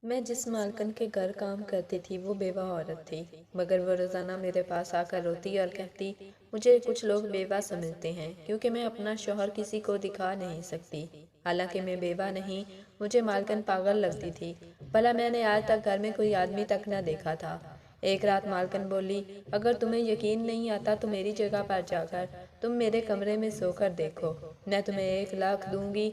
میں جس مالکن کے گھر کام کرتی تھی وہ بیوہ عورت تھی، مگر وہ روزانہ میرے پاس آ کر روتی اور کہتی مجھے کچھ لوگ بیوہ سمجھتے ہیں کیونکہ میں اپنا شوہر کسی کو دکھا نہیں سکتی۔ حالانکہ میں بیوہ نہیں، مجھے مالکن پاگل لگتی تھی۔ بھلا میں نے آج تک گھر میں کوئی آدمی تک نہ دیکھا تھا۔ ایک رات مالکن بولی اگر تمہیں یقین نہیں آتا تو میری جگہ پر جا کر تم میرے کمرے میں سو کر دیکھو، میں تمہیں 1,00,000 دوں گی۔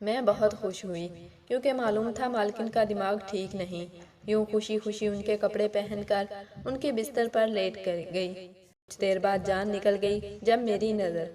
میں بہت خوش ہوئی کیونکہ معلوم تھا مالکن کا دماغ ٹھیک نہیں۔ یوں خوشی خوشی ان کے کپڑے پہن کر ان کے بستر پر لیٹ کر گئی۔ کچھ دیر بعد جان نکل گئی جب میری نظر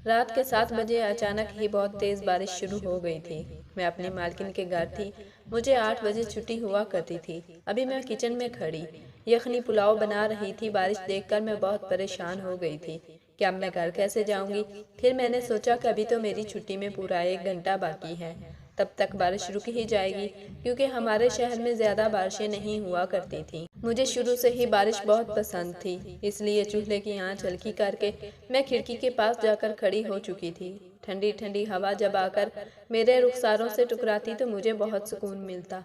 رات کے 7 بجے اچانک ہی بہت تیز بارش شروع ہو گئی تھی۔ میں اپنی مالکن کے گھر تھی، مجھے 8 بجے چھٹی ہوا کرتی تھی۔ ابھی میں کچن میں کھڑی یخنی پلاؤ بنا رہی تھی۔ بارش دیکھ کر میں بہت پریشان ہو گئی تھی کہ اب میں گھر کیسے جاؤں گی۔ پھر میں نے سوچا کہ ابھی تو میری چھٹی میں پورا 1 گھنٹہ باقی ہے، تب تک بارش رک ہی جائے گی کیونکہ ہمارے شہر میں زیادہ بارشیں نہیں ہوا کرتی تھیں۔ مجھے شروع سے ہی بارش بہت پسند تھی، اس لیے چولہے کی آنچ ہلکی کر کے میں کھڑکی کے پاس جا کر کھڑی ہو چکی تھی۔ ٹھنڈی ٹھنڈی ہوا جب آ کر میرے رخساروں سے ٹکراتی تو مجھے بہت سکون ملتا۔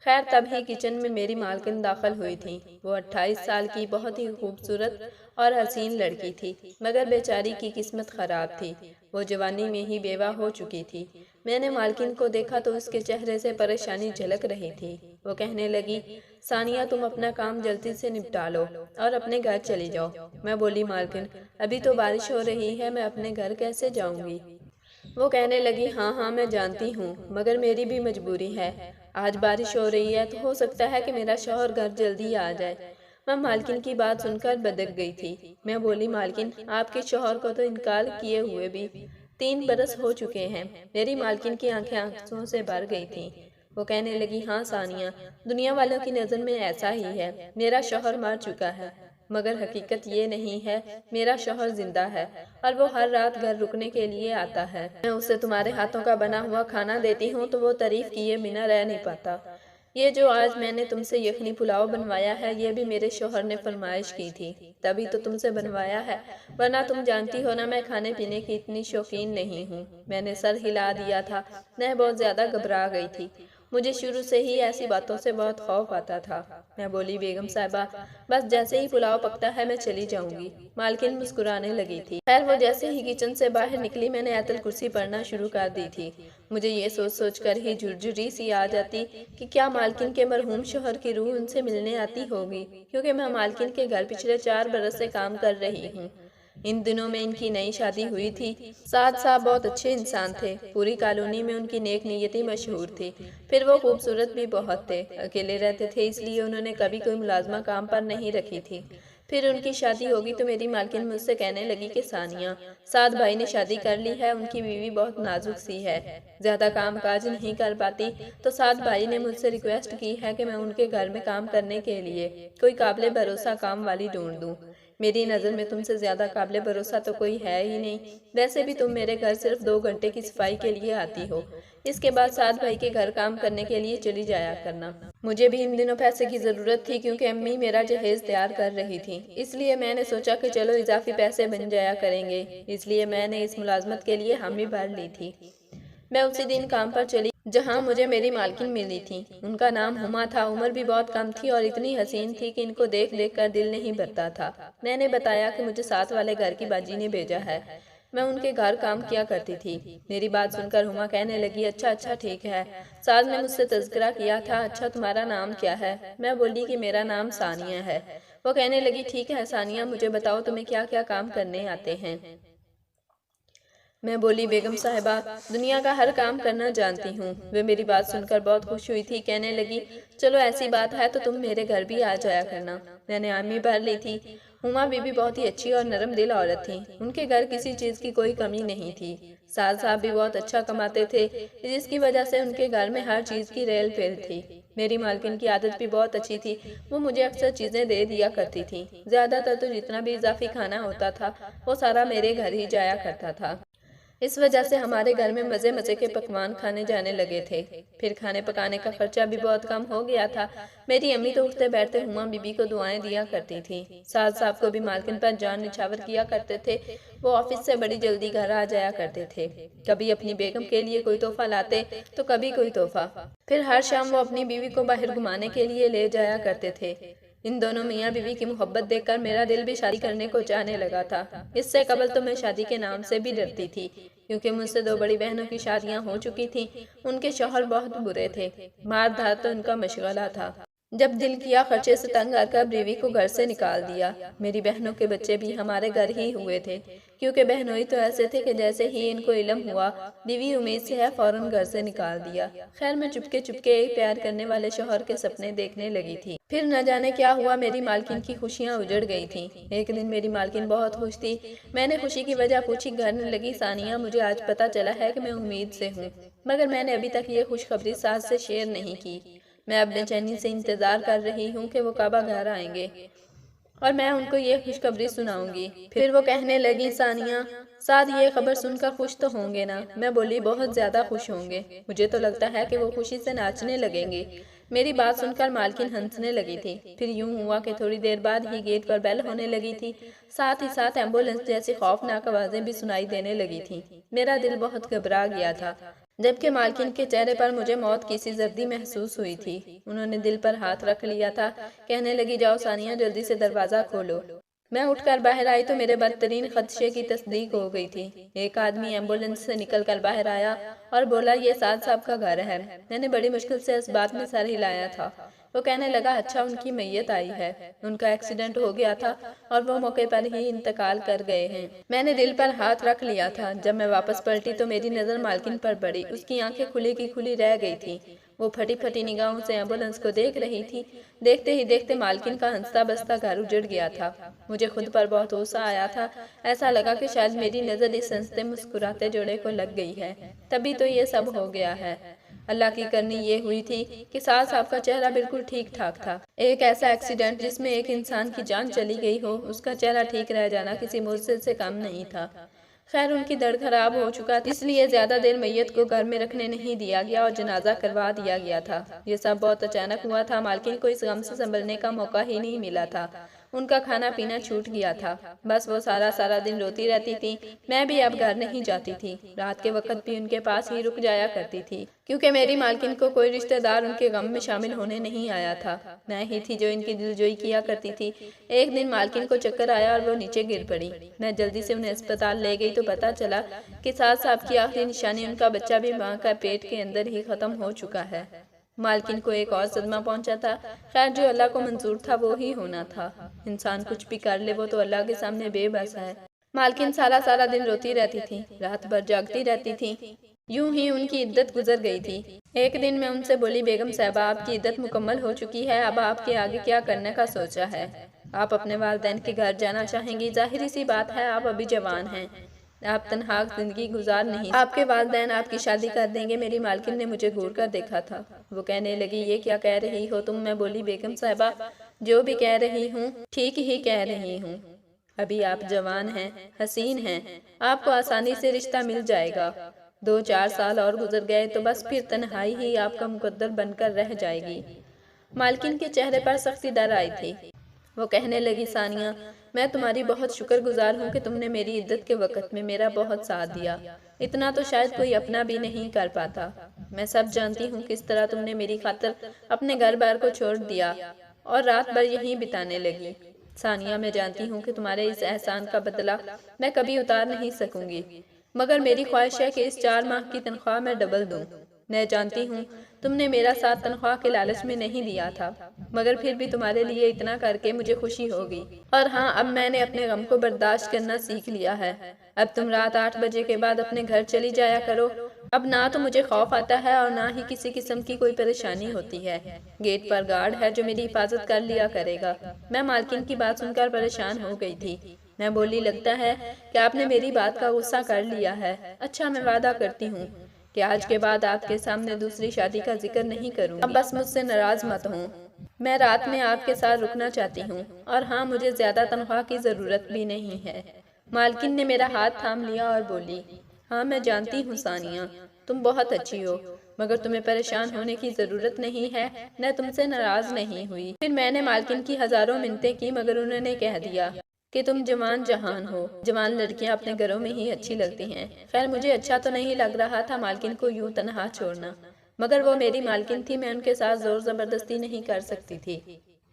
خیر تب ہی کچن میں میری مالکن داخل ہوئی تھی۔ وہ 28 سال کی بہت ہی خوبصورت اور حسین لڑکی تھی، مگر بیچاری کی قسمت خراب تھی، وہ جوانی میں ہی بیوہ ہو چکی تھی۔ میں نے مالکن کو دیکھا تو اس کے چہرے سے پریشانی جھلک رہی تھی۔ وہ کہنے لگی ثانیہ تم اپنا کام جلدی سے نپٹا لو اور اپنے گھر چلی جاؤ۔ میں بولی مالکن ابھی تو بارش ہو رہی ہے، میں اپنے گھر کیسے جاؤں گی؟ وہ کہنے لگی ہاں میں جانتی ہوں، مگر میری بھی مجبوری ہے۔ آج بارش ہو رہی ہے تو ہو سکتا ہے کہ میرا شوہر گھر جلدی آ جائے۔ میں مالکن کی بات سن کر بدک گئی تھی۔ میں بولی مالکن آپ کے شوہر کو تو انکار کیے ہوئے بھی 3 برس ہو چکے ہیں۔ میری مالکن کی آنکھیں آنسوؤں سے بھر گئی تھیں۔ وہ کہنے لگی ہاں ثانیہ، دنیا والوں کی نظر میں ایسا ہی ہے، میرا شوہر مر چکا ہے، مگر حقیقت یہ نہیں ہے، میرا شوہر زندہ ہے اور وہ ہر رات گھر رکنے کے لیے آتا ہے۔ میں اسے تمہارے ہاتھوں کا بنا ہوا کھانا دیتی ہوں تو وہ تعریف کیے بنا رہ نہیں پاتا۔ یہ جو آج میں نے تم سے یخنی پلاؤ بنوایا ہے یہ بھی میرے شوہر نے فرمائش کی تھی، تبھی تو تم سے بنوایا ہے، ورنہ تم جانتی ہو نا میں کھانے پینے کی اتنی شوقین نہیں ہوں۔ میں نے سر ہلا دیا تھا، میں بہت زیادہ گھبرا گئی تھی، مجھے شروع سے ہی ایسی باتوں سے بہت خوف آتا تھا۔ میں بولی بیگم صاحبہ بس جیسے ہی پلاؤ پکتا ہے میں چلی جاؤں گی۔ مالکن مسکرانے لگی تھی۔ خیر وہ جیسے ہی کچن سے باہر نکلی میں نے آیت الکرسی پڑھنا شروع کر دی تھی۔ مجھے یہ سوچ سوچ کر ہی جھرجھری سی آ جاتی کہ کیا مالکن کے مرحوم شوہر کی روح ان سے ملنے آتی ہوگی، کیونکہ میں مالکن کے گھر پچھلے 4 برس سے کام کر رہی ہوں۔ ان دنوں میں ان کی نئی شادی ہوئی تھی۔ سعد صاحب بہت اچھے انسان تھے، پوری کالونی میں ان کی نیک نیتی مشہور تھی، پھر وہ خوبصورت بھی بہت تھے، اکیلے رہتے تھے اس لیے انہوں نے کبھی کوئی ملازمہ کام پر نہیں رکھی تھی۔ پھر ان کی شادی ہوگی تو میری مالکن مجھ سے کہنے لگی کہ ثانیہ سعد بھائی نے شادی کر لی ہے، ان کی بیوی بہت نازک سی ہے، زیادہ کام کاج نہیں کر پاتی، تو سعد بھائی نے مجھ سے ریکویسٹ کی ہے کہ میں ان کے گھر میں کام کرنے کے لیے کوئی قابل بھروسہ کام والی ڈھونڈ دوں۔ میری نظر میں تم سے زیادہ قابل بھروسہ تو کوئی ہے ہی نہیں، ویسے بھی تم میرے گھر صرف 2 گھنٹے کی صفائی کے لیے آتی ہو، اس کے بعد سعد بھائی کے گھر کام کرنے کے لیے چلی جایا کرنا۔ مجھے بھی ان دنوں پیسے کی ضرورت تھی کیونکہ امی میرا جہیز تیار کر رہی تھی، اس لیے میں نے سوچا کہ چلو اضافی پیسے بن جایا کریں گے، اس لیے میں نے اس ملازمت کے لیے حامی بھر لی تھی۔ میں اسی دن کام پر چلی جہاں مجھے میری مالکن ملی تھی۔ ان کا نام ہما تھا، عمر بھی بہت کم تھی اور اتنی حسین تھی کہ ان کو دیکھ دیکھ کر دل نہیں بھرتا تھا۔ میں نے بتایا کہ مجھے ساتھ والے گھر کی باجی نے بھیجا ہے، میں ان کے گھر کام کیا کرتی تھی۔ میری بات سن کر ہما کہنے لگی اچھا ٹھیک ہے، سعد نے مجھ سے تذکرہ کیا تھا، اچھا تمہارا نام کیا ہے؟ میں بولی کہ میرا نام ثانیہ ہے۔ وہ کہنے لگی ٹھیک ہے ثانیہ، مجھے بتاؤ تمہیں کیا کیا کام کرنے آتے ہیں؟ میں بولی بیگم صاحبہ دنیا کا ہر کام کرنا جانتی ہوں۔ وہ میری بات سن کر بہت خوش ہوئی تھی، کہنے لگی چلو ایسی بات ہے تو تم میرے گھر بھی آ جایا کرنا۔ میں نے حامی بھر لی تھی۔ ہما بی بھی بہت ہی اچھی اور نرم دل عورت تھی، ان کے گھر کسی چیز کی کوئی کمی نہیں تھی۔ سعد صاحب بھی بہت اچھا کماتے تھے، جس کی وجہ سے ان کے گھر میں ہر چیز کی ریل پیل تھی۔ میری مالکن کی عادت بھی بہت اچھی تھی، وہ مجھے اکثر چیزیں دے دیا کرتی تھی، زیادہ تر تو جتنا بھی اضافی کھانا ہوتا تھا وہ سارا میرے گھر ہی جایا کرتا تھا۔ اس وجہ سے ہمارے گھر میں مزے مزے کے پکوان کھانے جانے لگے تھے۔ پھر کھانے پکانے کا خرچہ بھی بہت کم ہو گیا تھا۔ میری امی تو اٹھتے بیٹھتے ہما بی بی کو دعائیں دیا کرتی تھی۔ سعد صاحب کو بھی مالکن پر جان نچھاور کیا کرتے تھے۔ وہ آفس سے بڑی جلدی گھر آ جایا کرتے تھے۔ کبھی اپنی بیگم کے لیے کوئی تحفہ لاتے تو کبھی کوئی تحفہ۔ پھر ہر شام وہ اپنی بیوی کو باہر گھمانے کے لیے لے جایا کرتے تھے۔ ان دونوں میاں بیوی کی محبت دیکھ کر میرا دل بھی شادی کرنے کو چاہنے لگا تھا۔ اس سے قبل تو میں شادی کے نام سے بھی ڈرتی تھی، کیونکہ مجھ سے 2 بڑی بہنوں کی شادیاں ہو چکی تھیں۔ ان کے شوہر بہت برے تھے، مار دھار تو ان کا مشغلہ تھا۔ جب دل کیا خرچے سے تنگ آ کر بیوی کو گھر سے نکال دیا۔ میری بہنوں کے بچے بھی ہمارے گھر ہی ہوئے تھے، کیونکہ بہنوئی تو ایسے تھے کہ جیسے ہی ان کو علم ہوا بیوی امید سے ہے فوراً گھر سے نکال دیا۔ خیر میں چپکے چپکے ایک پیار کرنے والے شوہر کے سپنے دیکھنے لگی تھی۔ پھر نہ جانے کیا ہوا، میری مالکن کی خوشیاں اجڑ گئی تھیں۔ ایک دن میری مالکن بہت خوش تھی۔ میں نے خوشی کی وجہ پوچھی، کہنے لگی، ثانیہ مجھے آج پتہ چلا ہے کہ میں امید سے ہوں، مگر میں نے ابھی تک یہ خوشخبری ساس سے شیئر نہیں کی۔ میں اب بے چینی سے انتظار کر رہی ہوں کہ وہ کب گھر آئیں گے اور میں ان کو یہ خوشخبری سناؤں گی۔ پھر وہ کہنے لگی، ثانیہ سعد یہ خبر سن کر خوش تو ہوں گے نا؟ میں بولی، بہت زیادہ خوش ہوں گے، مجھے تو لگتا ہے کہ وہ خوشی سے ناچنے لگیں گے۔ میری بات سن کر مالکن ہنسنے لگی تھی۔ پھر یوں ہوا کہ تھوڑی دیر بعد ہی گیٹ پر بیل ہونے لگی تھی، ساتھ ہی ساتھ ایمبولینس جیسی خوفناک آوازیں بھی سنائی دینے لگی تھیں۔ میرا دل بہت گھبرا گیا تھا، جبکہ مالکن کے چہرے پر مجھے موت کی سی زردی محسوس ہوئی تھی۔ انہوں نے دل پر ہاتھ رکھ لیا تھا، کہنے لگی، جاؤ ثانیہ جلدی سے دروازہ کھولو۔ میں اٹھ کر باہر آئی تو میرے بدترین خدشے کی تصدیق ہو گئی تھی۔ ایک آدمی ایمبولینس سے نکل کر باہر آیا اور بولا، یہ سعد صاحب کا گھر ہے۔ میں نے بڑی مشکل سے اس بات میں سر ہلایا تھا۔ وہ کہنے لگا، اچھا ان کی میت آئی ہے، ان کا ایکسیڈنٹ ہو گیا تھا اور وہ موقع پر ہی انتقال کر گئے ہیں۔ میں نے دل پر ہاتھ رکھ لیا تھا۔ جب میں واپس پلٹی تو میری نظر مالکن پر پڑی۔ اس کی آنکھیں کھلی کی کھلی رہ گئی تھیں۔ وہ پھٹی پھٹی نگاہوں سے ایمبولینس کو دیکھ رہی تھی۔ دیکھتے ہی دیکھتے مالکن کا ہنستا بستا گھر اجڑ گیا تھا۔ مجھے خود پر بہت غصہ آیا تھا۔ ایسا لگا کہ شاید میری نظر اس ہنستے مسکراتے جوڑے کو لگ گئی ہے، تبھی تو یہ سب ہو گیا ہے۔ اللہ کی کرنی یہ ہوئی تھی کہ سعد صاحب کا چہرہ بالکل ٹھیک ٹھاک تھا۔ ایک ایسا ایکسیڈنٹ جس میں ایک انسان کی جان چلی گئی ہو، اس کا چہرہ ٹھیک رہ جانا کسی معجزے سے کم نہیں تھا۔ خیر ان کی دڑ خراب ہو چکا تھا، اس لیے زیادہ دیر میت کو گھر میں رکھنے نہیں دیا گیا اور جنازہ کروا دیا گیا تھا۔ یہ سب بہت اچانک ہوا تھا۔ مالکن کو اس غم سے سنبھلنے کا موقع ہی نہیں ملا تھا۔ ان کا کھانا پینا چھوٹ گیا تھا۔ بس وہ سارا دن روتی رہتی تھی۔ میں بھی اب گھر نہیں جاتی تھی۔ رات کے وقت بھی ان کے پاس ہی رک جایا کرتی تھی، کیونکہ میری مالکن کو کوئی رشتہ دار ان کے غم میں شامل ہونے نہیں آیا تھا۔ میں ہی تھی جو ان کی دلجوئی کیا کرتی تھی۔ ایک دن مالکن کو چکر آیا اور وہ نیچے گر پڑی۔ میں جلدی سے انہیں اسپتال لے گئی تو پتہ چلا کہ سعد صاحب کی آخری نشانی ان کا بچہ بھی ماں کا پیٹ کے اندر ہی ختم ہو چکا ہے۔ مالکن کو ایک اور صدمہ پہنچا تھا۔ خیر جو اللہ کو منظور تھا وہ ہی ہونا تھا۔ انسان کچھ بھی کر لے وہ تو اللہ کے سامنے بے بس ہے۔ مالکن سارا دن روتی رہتی تھی، رات بھر جاگتی رہتی تھی۔ یوں ہی ان کی عدت گزر گئی تھی۔ ایک دن میں ان سے بولی، بیگم صاحبہ آپ کی عدت مکمل ہو چکی ہے، اب آپ کے آگے کیا کرنے کا سوچا ہے؟ آپ اپنے والدین کے گھر جانا چاہیں گی؟ ظاہری سی بات ہے آپ ابھی جوان ہیں، آپ تنہا زندگی گزار نہیں، آپ کے والدین آپ کی شادی کر دیں گے۔ میری مالکن نے مجھے گھور کر دیکھا تھا۔ وہ کہنے لگی، یہ کیا کہہ رہی ہو تم؟ میں بولی، بیگم صاحبہ جو بھی کہہ رہی ہوں ٹھیک ہی کہہ رہی ہوں، ابھی آپ جوان ہیں، حسین ہیں، آپ کو آسانی سے رشتہ مل جائے گا۔ 2-4 سال اور گزر گئے تو بس پھر تنہائی ہی آپ کا مقدر بن کر رہ جائے گی۔ مالکن کے چہرے پر سختی ڈر آئی تھی۔ وہ کہنے لگی، ثانیہ میں تمہاری بہت شکر گزار ہوں کہ تم نے میری عدت کے وقت میں میرا بہت ساتھ دیا۔ اتنا تو شاید کوئی اپنا بھی نہیں کر پاتا۔ میں سب جانتی ہوں کس طرح تم نے میری خاطر اپنے گھر بار کو چھوڑ دیا اور رات بھر یہیں بتانے لگی۔ ثانیہ میں جانتی ہوں کہ تمہارے اس احسان کا بدلہ میں کبھی اتار نہیں سکوں گی، مگر میری خواہش ہے کہ اس 4 ماہ کی تنخواہ میں ڈبل دوں۔ میں جانتی ہوں تم نے میرا ساتھ تنخواہ کے لالچ میں نہیں دیا تھا، مگر پھر بھی تمہارے لیے اتنا کر کے مجھے خوشی ہوگی۔ اور ہاں اب میں نے اپنے غم کو برداشت کرنا سیکھ لیا ہے۔ اب تم رات 8 بجے کے بعد اپنے گھر چلی جایا کرو۔ اب نہ تو مجھے خوف آتا ہے اور نہ ہی کسی قسم کی کوئی پریشانی ہوتی ہے۔ گیٹ پر گارڈ ہے جو میری حفاظت کر لیا کرے گا۔ میں مالکن کی بات سن کر پریشان ہو گئی تھی۔ میں بولی، لگتا ہے کہ آپ نے میری بات کا غصہ کر لیا ہے۔ اچھا میں وعدہ کرتی ہوں کہ آج کے بعد آپ کے سامنے دوسری شادی کا ذکر نہیں کروں گی۔ اب بس مجھ سے ناراض مت ہوں، میں رات میں آپ کے ساتھ رکنا چاہتی ہوں، اور ہاں مجھے زیادہ تنخواہ کی ضرورت بھی نہیں ہے۔ مالکن نے میرا ہاتھ تھام لیا اور بولی، ہاں میں جانتی ہوں ثانیہ، تم بہت اچھی ہو، مگر تمہیں پریشان ہونے کی ضرورت نہیں ہے، میں تم سے ناراض نہیں ہوئی۔ پھر میں نے مالکن کی ہزاروں منتیں کی مگر انہوں نے کہہ دیا کہ تم جوان جہان ہو، جوان لڑکیاں اپنے گھروں میں ہی اچھی لگتی ہیں۔ خیر مجھے اچھا تو نہیں لگ رہا تھا مالکن کو یوں تنہا چھوڑنا، مگر وہ میری مالکن تھی، میں ان کے ساتھ زور زبردستی نہیں کر سکتی تھی۔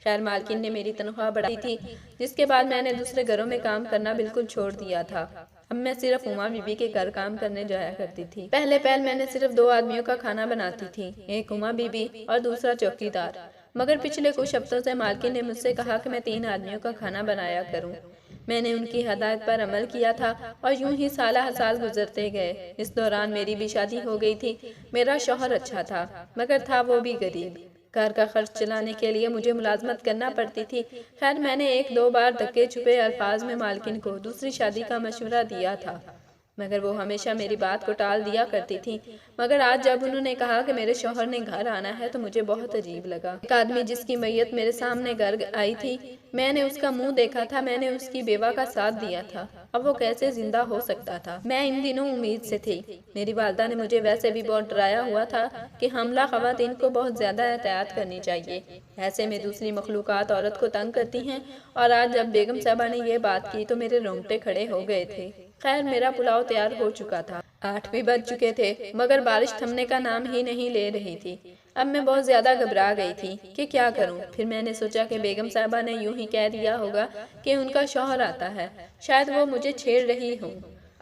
خیر مالکن نے میری تنخواہ بڑھائی تھی، جس کے بعد میں نے دوسرے گھروں میں کام کرنا بالکل چھوڑ دیا تھا۔ اب میں صرف ہما بی بی کے گھر کام کرنے جایا کرتی تھی۔ پہلے میں نے صرف 2 آدمیوں کا کھانا بناتی تھی، ایک ہما بی بی اور دوسرا چوکی دار، مگر پچھلے کچھ ہفتوں سے مالکن نے مجھ سے کہا کہ میں 3 آدمیوں کا کھانا بنایا کروں۔ میں نے ان کی ہدایت پر عمل کیا تھا اور یوں ہی سالہ سال گزرتے گئے۔ اس دوران میری بھی شادی ہو گئی تھی۔ میرا شوہر اچھا تھا، مگر تھا وہ بھی غریب۔ گھر کا خرچ چلانے کے لیے مجھے ملازمت کرنا پڑتی تھی۔ خیر میں نے 1-2 بار دھکے چھپے الفاظ میں مالکن کو دوسری شادی کا مشورہ دیا تھا، مگر وہ ہمیشہ میری بات کو ٹال دیا کرتی تھی۔ مگر آج جب انہوں نے کہا کہ میرے شوہر نے گھر آنا ہے تو مجھے بہت عجیب لگا۔ ایک آدمی جس کی میت میرے سامنے گھر آئی تھی، میں نے اس کا منہ دیکھا تھا، میں نے اس کی بیوہ کا ساتھ دیا تھا، اب وہ کیسے زندہ ہو سکتا تھا؟ میں ان دنوں امید سے تھی۔ میری والدہ نے مجھے ویسے بھی بہت ڈرایا ہوا تھا کہ حاملہ خواتین کو بہت زیادہ احتیاط کرنی چاہیے، ایسے میں دوسری مخلوقات عورت کو تنگ کرتی ہیں، اور آج جب بیگم صاحبہ نے یہ بات کی تو میرے رونگٹے کھڑے ہو گئے تھے۔ خیر میرا پلاؤ تیار ہو چکا تھا، 8 بھی بج چکے تھے، مگر بارش تھمنے کا نام ہی نہیں لے رہی تھی۔ اب میں بہت زیادہ گھبرا گئی تھی کہ کیا کروں۔ پھر میں نے سوچا کہ بیگم صاحبہ نے یوں ہی کہہ دیا ہوگا کہ ان کا شوہر آتا ہے، شاید وہ مجھے چھیڑ رہی ہوں۔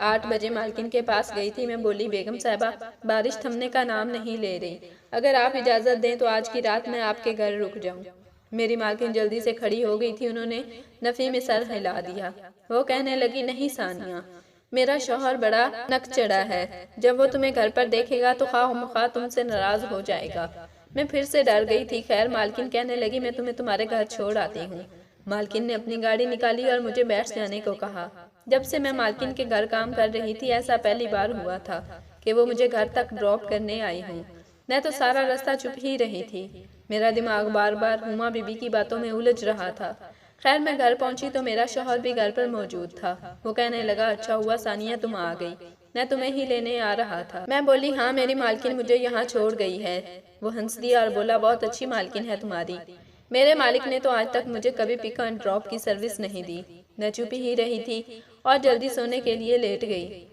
8 بجے مالکن کے پاس گئی تھی، میں بولی بیگم صاحبہ بارش تھمنے کا نام نہیں لے رہی، اگر آپ اجازت دیں تو آج کی رات میں آپ کے گھر رک جاؤں۔ میری مالکن جلدی سے کھڑی ہو گئی تھی، انہوں نے نفی میں سر ہلا دیا۔ وہ کہنے لگی نہیں ثانیہ، میرا شوہر بڑا نک چڑھا ہے، جب وہ تمہیں گھر پر دیکھے گا تو خواہ مخواہ تم سے ناراض ہو جائے گا۔ میں پھر سے ڈر گئی تھی۔ خیر مالکن کہنے لگی میں تمہیں تمہارے گھر چھوڑ آتی ہوں۔ مالکن نے اپنی گاڑی نکالی اور مجھے بیٹھ جانے کو کہا۔ جب سے میں مالکن کے گھر کام کر رہی تھی ایسا پہلی بار ہوا تھا کہ وہ مجھے گھر تک ڈراپ کرنے آئی ہوں۔ میں تو سارا راستہ چپ ہی رہی تھی، میرا دماغ بار بار ہما بی بی کی باتوں میں الجھ رہا تھا۔ خیر میں گھر پہنچی تو میرا شوہر بھی گھر پر موجود تھا۔ وہ کہنے لگا اچھا ہوا ثانیہ تم آ گئی، میں تمہیں ہی لینے آ رہا تھا۔ میں بولی ہاں میری مالکن مجھے یہاں چھوڑ گئی ہے۔ وہ ہنس دیا اور بولا بہت اچھی مالکن ہے تمہاری، میرے مالک نے تو آج تک مجھے کبھی پک اینڈ ڈراپ کی سروس نہیں دی۔ میں چپ ہی رہی تھی اور جلدی سونے کے لیے لیٹ گئی۔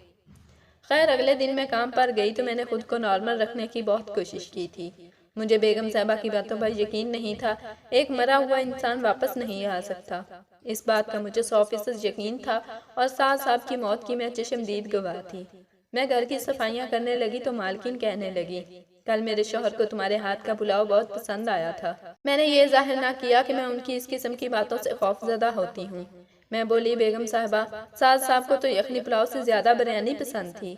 خیر اگلے دن میں کام پر گئی تو میں نے خود کو نارمل رکھنے کی بہت کوشش کی تھی۔ مجھے بیگم صاحبہ کی باتوں پر یقین نہیں تھا، ایک مرا ہوا انسان واپس نہیں آ سکتا، اس بات کا مجھے 100% یقین تھا، اور ساس صاحب کی موت کی میں چشمدید گواہ تھی۔ میں گھر کی صفائیاں کرنے لگی تو مالکن کہنے لگی کل میرے شوہر کو تمہارے ہاتھ کا پلاؤ بہت پسند آیا تھا۔ میں نے یہ ظاہر نہ کیا کہ میں ان کی اس قسم کی باتوں سے خوف زدہ ہوتی ہوں۔ میں بولی بیگم صاحبہ ساس صاحب کو تو یخنی پلاؤ سے زیادہ بریانی پسند تھی۔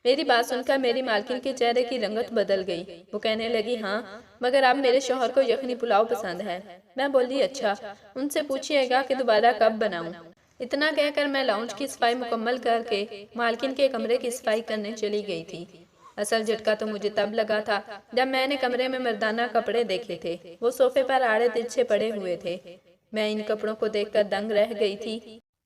میری بات سن کر میری مالکن کے چہرے کی رنگت بدل گئی۔ وہ کہنے لگی ہاں مگر اب میرے شوہر کو یخنی پلاؤ پسند ہے۔ میں بولی اچھا، ان سے پوچھئے گا کہ دوبارہ کب بناؤں۔ اتنا کہہ کر میں لاؤنج کی صفائی مکمل کر کے مالکن کے کمرے کی صفائی کرنے چلی گئی تھی۔ اصل جھٹکا تو مجھے تب لگا تھا جب میں نے کمرے میں مردانہ کپڑے دیکھے تھے، وہ صوفے پر آڑے ترچھے پڑے ہوئے تھے۔ میں ان کپڑوں کو دیکھ کر دنگ رہ گئی تھی،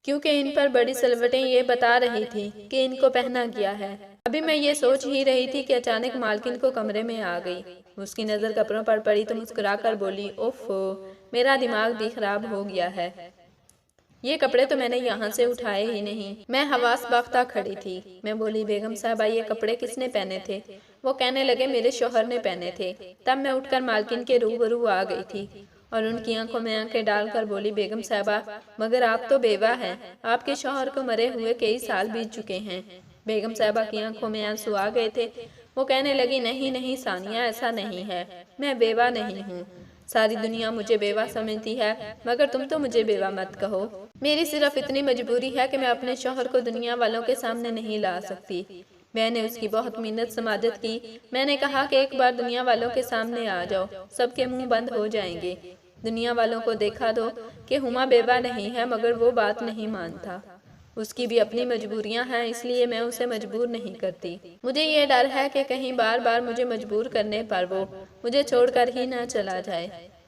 کیونکہ ان پر بڑی سلوٹیں یہ بتا رہی تھی کہ ان کو پہنا گیا ہے۔ ابھی میں یہ سوچ ہی رہی تھی کہ اچانک مالکن کو کمرے میں آ گئی۔ اس کی نظر کپڑوں پر پڑی تو مسکرا کر بولی اوفو، میرا دماغ بھی خراب ہو گیا ہے، یہ کپڑے تو میں نے یہاں سے اٹھائے ہی نہیں۔ میں حواس باختہ کھڑی تھی۔ میں بولی بیگم صاحبہ یہ کپڑے کس نے پہنے تھے؟ وہ کہنے لگے میرے شوہر نے پہنے تھے۔ تب میں اٹھ کر مالکن کے روبرو آ گئی تھی اور ان کی آنکھوں میں آنکھیں ڈال کر بولی بیگم صاحبہ مگر آپ تو بیوہ ہیں، آپ کے شوہر کو مرے ہوئے کئی سال بیت چکے ہیں۔ بیگم صاحبہ کی آنکھوں میں آنسو آ گئے تھے۔ وہ کہنے لگی نہیں نہیں ثانیہ ایسا نہیں ہے، میں بیوہ نہیں ہوں، ساری دنیا مجھے بیوہ سمجھتی ہے مگر تم تو مجھے بیوہ مت کہو۔ میری صرف اتنی مجبوری ہے کہ میں اپنے شوہر کو دنیا والوں کے سامنے نہیں لا سکتی۔ میں نے اس کی بہت منت سماجت کی۔ میں نے کہا کہ ایک بار دنیا والوں کے سامنے آ جاؤ، سب کے منہ بند ہو جائیں گے، دنیا والوں کو دیکھا دو کہ ہما بیوہ نہیں ہے، مگر وہ بات نہیں مانتا۔ اس کی بھی اپنی مجبوریاں ہیں، اس لیے میں اسے مجبور نہیں کرتی۔ مجھے یہ ڈر ہے کہ کہیں بار بار مجھے مجبور کرنے پر وہ مجھے چھوڑ کر ہی نہ چلا جائے۔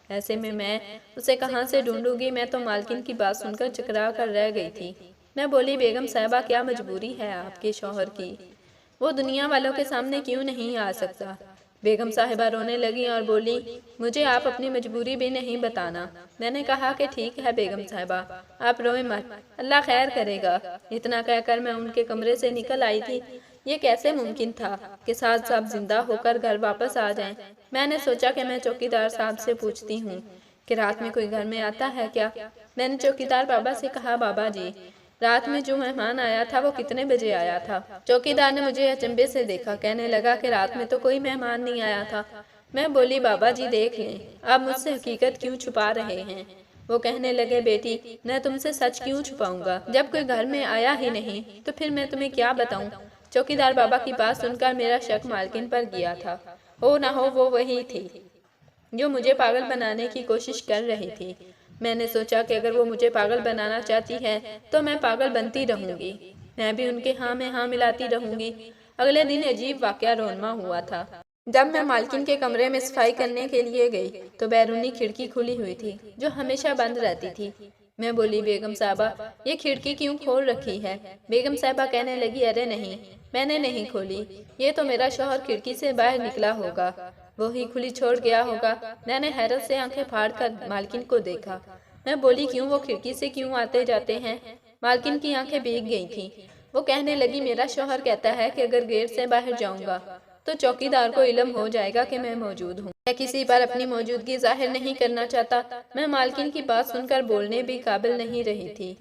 ایسے میں اسے کہاں سے ڈھونڈوں گی؟ میں تو مالکن کی بات سن کر چکرا کر رہ گئی تھی۔ میں بولی بیگم صاحبہ کیا مجبوری ہے آپ کے شوہر کی؟ وہ دنیا والوں کے سامنے کیوں نہیں آ سکتا؟ بیگم صاحبہ رونے لگی اور بولی، مجھے آپ اپنی مجبوری بھی نہیں بتانا۔ میں نے کہا کہ ٹھیک ہے بیگم صاحبہ، آپ روئیں مت، اللہ خیر کرے گا۔ اتنا کہہ کر میں ان کے کمرے سے نکل آئی تھی۔ یہ کیسے ممکن تھا کہ سعد صاحب زندہ ہو کر گھر واپس آ جائیں؟ میں نے سوچا کہ میں چوکیدار صاحب سے پوچھتی ہوں کہ رات میں کوئی گھر میں آتا ہے کیا؟ میں نے چوکیدار بابا سے کہا، بابا جی، رات میں جو مہمان آیا تھا وہ کتنے بجے آیا تھا؟ چوکیدار نے مجھے اچنبے سے دیکھا، کہنے لگا کہ رات میں تو کوئی مہمان نہیں آیا تھا۔ میں بولی، بابا جی دیکھ لیں، آپ مجھ سے حقیقت کیوں چھپا رہے ہیں؟ وہ کہنے لگے، بیٹی میں تم سے سچ کیوں چھپاؤں گا؟ جب کوئی گھر میں آیا ہی نہیں تو پھر میں تمہیں کیا بتاؤں؟ چوکیدار بابا کی بات سن کر میرا شک مالکن پر گیا تھا۔ ہو نہ ہو وہ وہی تھی جو مجھے پاگل بنانے کی کوشش کر رہی تھی۔ میں نے سوچا کہ اگر وہ مجھے پاگل بنانا چاہتی ہے تو میں پاگل بنتی رہوں گی، میں بھی ان کے ہاں میں ہاں ملاتی رہوں گی۔ اگلے دن عجیب واقعہ رونما ہوا تھا۔ جب میں مالکن کے کمرے میں صفائی کرنے کے لیے گئی تو بیرونی کھڑکی کھلی ہوئی تھی جو ہمیشہ بند رہتی تھی۔ میں بولی، بیگم صاحبہ یہ کھڑکی کیوں کھول رکھی ہے؟ بیگم صاحبہ کہنے لگی، ارے نہیں، میں نے نہیں کھولی، یہ تو میرا شوہر کھڑکی سے باہر نکلا ہوگا، وہی کھلی چھوڑ گیا ہوگا۔ میں نے حیرت سے آنکھیں پھاڑ کر مالکن کو دیکھا۔ میں بولی، کیوں وہ کھڑکی سے کیوں آتے جاتے ہیں؟ مالکن کی آنکھیں بھیگ گئی تھیں۔ وہ کہنے لگی، میرا شوہر کہتا ہے کہ اگر گیٹ سے باہر جاؤں گا تو چوکیدار کو علم ہو جائے گا کہ میں موجود ہوں۔ میں کسی پر اپنی موجودگی ظاہر نہیں کرنا چاہتا۔ میں مالکن کی بات سن کر بولنے بھی قابل نہیں رہی تھی۔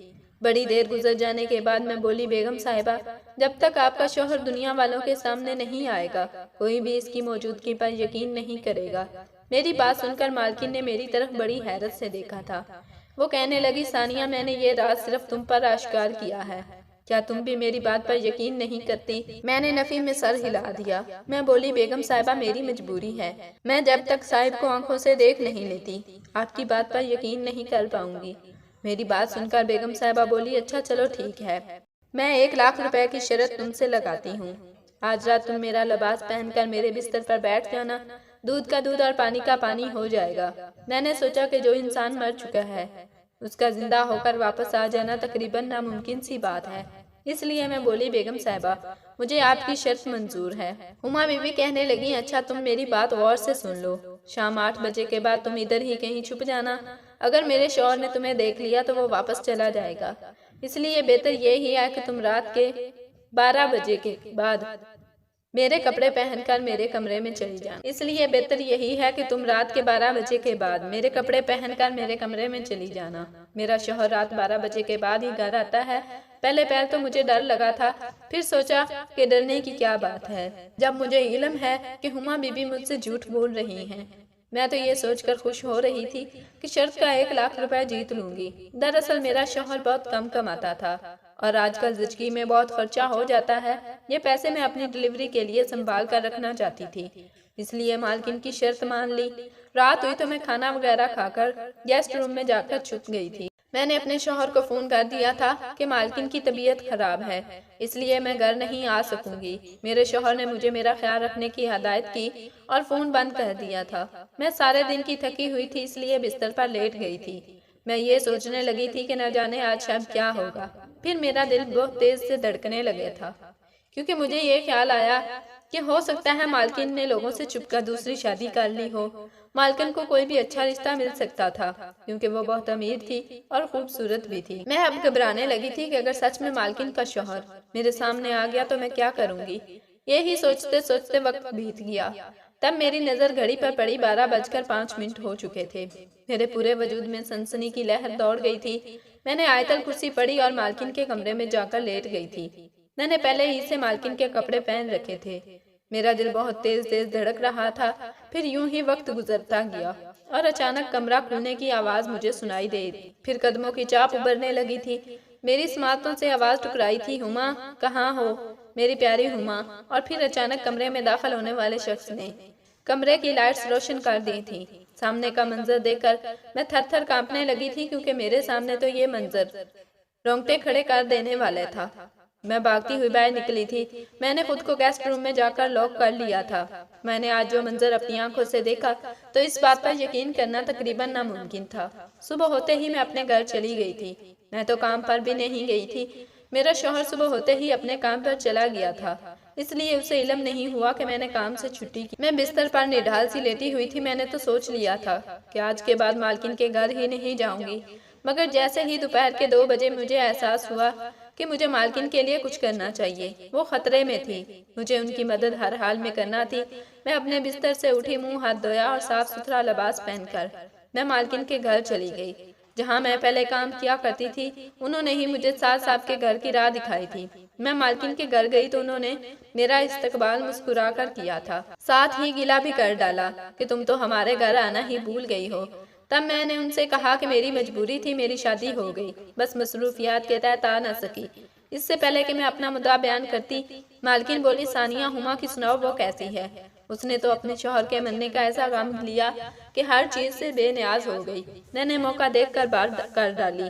بڑی دیر گزر جانے کے بعد میں بولی، بیگم صاحبہ جب تک آپ کا شوہر دنیا والوں کے سامنے نہیں آئے گا کوئی بھی اس کی موجودگی پر یقین نہیں کرے گا۔ میری بات سن کر مالکن نے میری طرف بڑی حیرت سے دیکھا تھا۔ وہ کہنے لگی، ثانیہ میں نے یہ راز صرف تم پر آشکار کیا ہے، کیا تم بھی میری بات پر یقین نہیں کرتی؟ میں نے نفی میں سر ہلا دیا۔ میں بولی، بیگم صاحبہ میری مجبوری ہے، میں جب تک صاحب کو آنکھوں سے دیکھ نہیں لیتی آپ کی بات پر یقین نہیں کر پاؤں گی۔ میری بات سن کر بیگم صاحبہ بولی، اچھا چلو ٹھیک ہے، میں 1,00,000 روپے کی شرط تم سے لگاتی ہوں۔ آج رات تم میرا لباس پہن کر میرے بستر پر بیٹھ جانا، دودھ کا دودھ اور پانی کا پانی ہو جائے گا۔ میں نے سوچا کہ جو انسان مر چکا ہے اس کا زندہ ہو کر واپس آ جانا تقریباً ناممکن سی بات ہے، اس لیے میں بولی، بیگم صاحبہ مجھے آپ کی شرط منظور ہے۔ ہما بی بی کہنے لگی، اچھا تم میری بات غور سے سن لو، شام 8 بجے کے بعد تم ادھر ہی کہیں چھپ جانا، اگر میرے شوہر نے تمہیں دیکھ لیا تو وہ واپس چلا جائے گا، اس لیے بہتر یہی ہے کہ تم رات کے 12 بجے کے بعد میرے کپڑے پہن کر میرے کمرے میں چلی جانا۔ اس لیے بہتر یہی ہے کہ تم رات کے 12 بجے کے بعد میرے کپڑے پہن کر میرے کمرے میں چلی جانا۔ میرا شوہر رات 12 بجے کے بعد ہی گھر آتا ہے۔ پہلے تو مجھے ڈر لگا تھا، پھر سوچا کہ ڈرنے کی کیا بات ہے جب مجھے علم ہے کہ ہما بی بی مجھ سے جھوٹ بول رہی ہیں۔ میں تو یہ سوچ کر خوش ہو رہی تھی کہ شرط کا 1,00,000 روپے جیت لوں گی۔ دراصل میرا شوہر بہت کم کماتا تھا اور آج کل زچگی میں بہت خرچہ ہو جاتا ہے، یہ پیسے میں اپنی ڈیلیوری کے لیے سنبھال کر رکھنا چاہتی تھی، اس لیے مالکن کی شرط مان لی۔ رات ہوئی تو میں کھانا وغیرہ کھا کر گیسٹ روم میں جا کر چھپ گئی تھی۔ میں نے اپنے شوہر کو فون کر دیا تھا کہ مالکن کی طبیعت خراب ہے، اس لیے میں گھر نہیں آ سکوں گی۔ میرے شوہر نے مجھے میرا خیال رکھنے کی ہدایت کی اور فون بند کر دیا تھا۔ میں سارے دن کی تھکی ہوئی تھی، اس لیے بستر پر لیٹ گئی تھی۔ میں یہ سوچنے لگی تھی کہ نہ جانے آج شب کیا ہوگا۔ پھر میرا دل بہت تیز سے دھڑکنے لگا تھا کیونکہ مجھے یہ خیال آیا کہ ہو سکتا ہے مالکن نے لوگوں سے چھپ کر دوسری شادی کر لی ہو۔ مالکن کو کوئی بھی اچھا رشتہ مل سکتا تھا کیونکہ وہ بہت امیر تھی اور خوبصورت بھی تھی۔ میں اب گھبرانے لگی تھی کہ اگر سچ میں مالکن کا شوہر میرے سامنے آ گیا تو میں کیا کروں گی۔ یہی سوچتے سوچتے وقت بیت گیا، تب میری نظر گھڑی پر پڑی 12:05 ہو چکے تھے۔ میرے پورے وجود میں سنسنی کی لہر دوڑ گئی تھی۔ میں نے آیت الکرسی پڑھی اور مالکن کے کمرے میں جا کر لیٹ گئی تھی۔ میں نے پہلے ہی سے مالکن کے کپڑے پہن رکھے تھے۔ میرا دل بہت تیز دھڑک رہا تھا۔ پھر یوں ہی وقت گزرتا گیا اور اچانک کمرہ کھلنے کی آواز مجھے سنائی دے، پھر قدموں کی چاپ ابھرنے لگی تھی۔ میری سماعتوں سے آواز ٹکرائی تھی، ہما کہاں ہو میری پیاری ہما؟ اور پھر اچانک کمرے میں داخل ہونے والے شخص نے کمرے کی لائٹس روشن کر دی تھی۔ سامنے کا منظر دیکھ کر میں تھر تھر کانپنے لگی تھی کیونکہ میرے سامنے تو یہ منظر رونگٹے کھڑے کر دینے والے تھا۔ میں بھاگتی ہوئی باہر نکلی تھی۔ میں نے خود کو گیسٹ روم میں جا کر لاک کر لیا تھا۔ میں نے آج جو منظر اپنی آنکھوں سے دیکھا تو اس بات پر یقین کرنا تقریباً ناممکن تھا۔ صبح ہوتے ہی میں اپنے گھر چلی گئی تھی۔ میں تو کام پر بھی نہیں گئی تھی۔ میرا شوہر صبح ہوتے ہی اپنے کام پر چلا گیا تھا۔ اس لیے اسے علم نہیں ہوا کہ میں نے کام سے چھٹی کی۔ میں بستر پر نڈال سی لیٹی ہوئی تھی۔ میں نے تو سوچ لیا تھا کہ آج کے بعد مالکن کے گھر ہی نہیں جاؤں گی، مگر جیسے ہی دوپہر کے 2 بجے مجھے احساس ہوا کہ مجھے مالکن کے لیے کچھ کرنا چاہیے۔ وہ خطرے میں تھی، مجھے ان کی مدد ہر حال میں کرنا تھی۔ میں اپنے بستر سے اٹھی، منہ ہاتھ دھویا اور صاف ستھرا لباس پہن کر میں مالکن کے گھر چلی گئی، جہاں میں پہلے کام کیا کرتی تھی۔ انہوں نے ہی مجھے سعد صاحب کے گھر کی راہ دکھائی تھی۔ میں مالکن کے گھر گئی تو انہوں نے میرا استقبال مسکرا کر کیا تھا، ساتھ ہی گلہ بھی کر ڈالا کہ تم تو ہمارے گھر آنا ہی بھول گئی ہو۔ تب میں نے ان سے کہا کہ میری مجبوری تھی، میری شادی ہو گئی، بس مصروفیات کے تحت آ نہ سکی۔ اس سے پہلے کہ میں اپنا مدعا بیان کرتی، مالکن بولی، ثانیہ، ہما کی سناؤ، وہ کیسی ہے؟ اس نے تو اپنے شوہر کے مرنے کا ایسا غم لیا کہ ہر چیز سے بے نیاز ہو گئی۔ میں نے موقع دیکھ کر بات کر ڈالی۔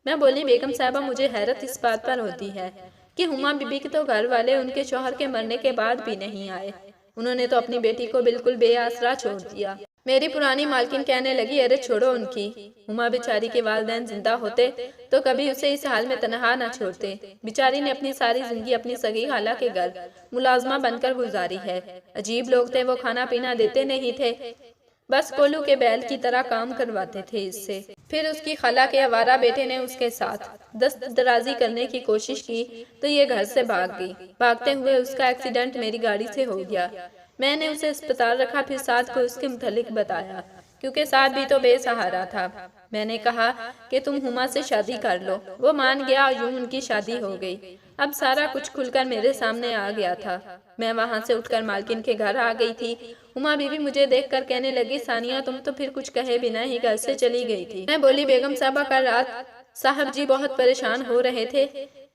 میں بولی، بیگم صاحبہ، مجھے حیرت اس بات پر ہوتی ہے کہ ہما بی بی کے تو گھر والے ان کے شوہر کے مرنے کے بعد بھی نہیں آئے۔ انہوں نے تو اپنی بیٹی کو بالکل بے آسرا چھوڑ دیا۔ میری پرانی مالکن کہنے لگی، ارے چھوڑو ان کی، ہما بیچاری کے والدین زندہ ہوتے تو کبھی اسے اس حال میں تنہا نہ چھوڑتے۔ بیچاری نے اپنی ساری زندگی اپنی سگی خالہ کے گھر ملازمہ بن کر گزاری ہے۔ عجیب لوگ تھے وہ، کھانا پینا دیتے نہیں تھے، بس کولو کے بیل کی طرح کام کرواتے تھے اس سے۔ پھر اس کی خالہ کے آوارہ بیٹے نے اس کے ساتھ دست درازی کرنے کی کوشش کی تو یہ گھر سے بھاگ گئی۔ بھاگتے ہوئے اس کا ایکسیڈنٹ میری گاڑی سے ہو گیا۔ میں نے اسے اسپتال رکھا، پھر سعد کو اس کے متعلق بتایا، کیونکہ سعد بھی تو بے سہارا تھا۔ میں نے کہا کہ تم ہما سے شادی کر لو۔ وہ مان گیا اور یوں ان کی شادی ہو گئی۔ اب سارا کچھ کھل کر میرے سامنے آ گیا تھا۔ میں وہاں سے اٹھ کر مالکن کے گھر آ گئی تھی۔ ہما بی بی مجھے دیکھ کر کہنے لگی، ثانیہ، تم تو پھر کچھ کہے بنا ہی گھر سے چلی گئی تھی۔ میں بولی، بیگم صاحبہ، کل رات صاحب جی بہت پریشان ہو رہے تھے،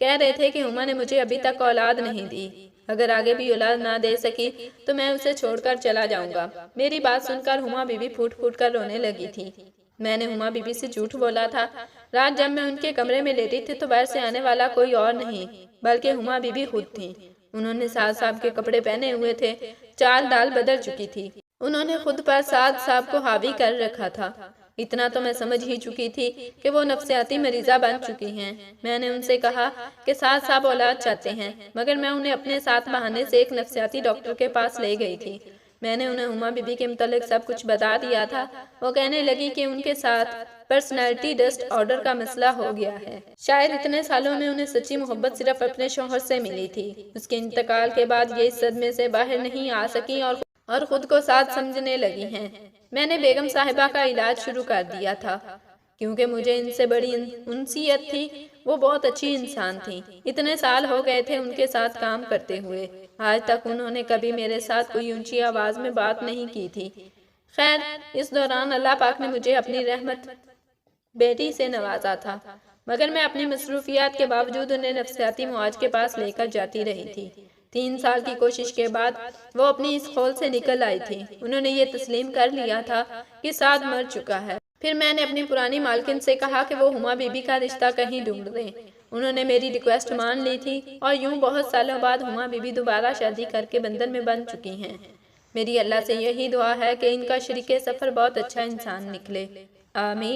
کہہ رہے تھے کہ ہما نے مجھے ابھی تک اولاد نہیں دی، اگر آگے بھی اولاد نہ دے سکی تو میں اسے چھوڑ کر چلا جاؤں گا۔ میری بات سن کر ہما بی بی پھوٹ پھوٹ کر رونے لگی تھی۔ میں نے ہما بی بی سے جھوٹ بولا تھا۔ رات جب میں ان کے کمرے میں لیٹی تھی تو باہر سے آنے والا کوئی اور نہیں بلکہ ہما بی بی خود تھی۔ انہوں نے سعد صاحب کے کپڑے پہنے ہوئے تھے، چال ڈال بدل چکی تھی۔ انہوں نے خود پر سعد صاحب کو حاوی کر رکھا تھا۔ اتنا تو میں سمجھ ہی چکی تھی کہ وہ نفسیاتی مریضہ بن چکی ہیں۔ میں نے ان سے کہا کہ سعد صاحب اولاد چاہتے ہیں، مگر میں انہیں اپنے ساتھ بہانے سے ایک نفسیاتی ڈاکٹر کے پاس لے گئی تھی۔ میں نے انہیں ہما بی بی کے متعلق سب کچھ بتا دیا تھا۔ وہ کہنے لگی کہ ان کے ساتھ پرسنالٹی ڈس آرڈر کا مسئلہ ہو گیا ہے۔ شاید اتنے سالوں میں انہیں سچی محبت صرف اپنے شوہر سے ملی تھی۔ اس کے انتقال کے بعد یہ اس صدمے سے باہر نہیں آ سکی اور خود کو سعد سمجھنے لگی ہیں۔ میں نے بیگم صاحبہ کا علاج شروع کر دیا تھا، کیونکہ مجھے ان سے بڑی انسیت تھی۔ وہ بہت اچھی انسان تھی۔ اتنے سال ہو گئے تھے ان کے ساتھ کام کرتے ہوئے، آج تک انہوں نے کبھی میرے ساتھ کوئی اونچی آواز میں بات نہیں کی تھی۔ خیر، اس دوران اللہ پاک نے مجھے اپنی رحمت بیٹی سے نوازا تھا، مگر میں اپنی مصروفیات کے باوجود انہیں نفسیاتی معالج کے پاس لے کر جاتی رہی تھی۔ 3 سال کی کوشش کے بعد وہ اپنی اس خول سے نکل آئی تھی۔ انہوں نے یہ تسلیم کر لیا تھا کہ سعد مر چکا ہے۔ پھر میں نے اپنی پرانی مالکن سے کہا کہ وہ ہما بی بی کا رشتہ کہیں ڈھونڈ دیں۔ انہوں نے میری ریکویسٹ مان لی تھی اور یوں بہت سالوں بعد ہما بی بی دوبارہ شادی کر کے بندن میں بن چکی ہیں۔ میری اللہ سے یہی دعا ہے کہ ان کا شریک سفر بہت اچھا انسان نکلے، آمین۔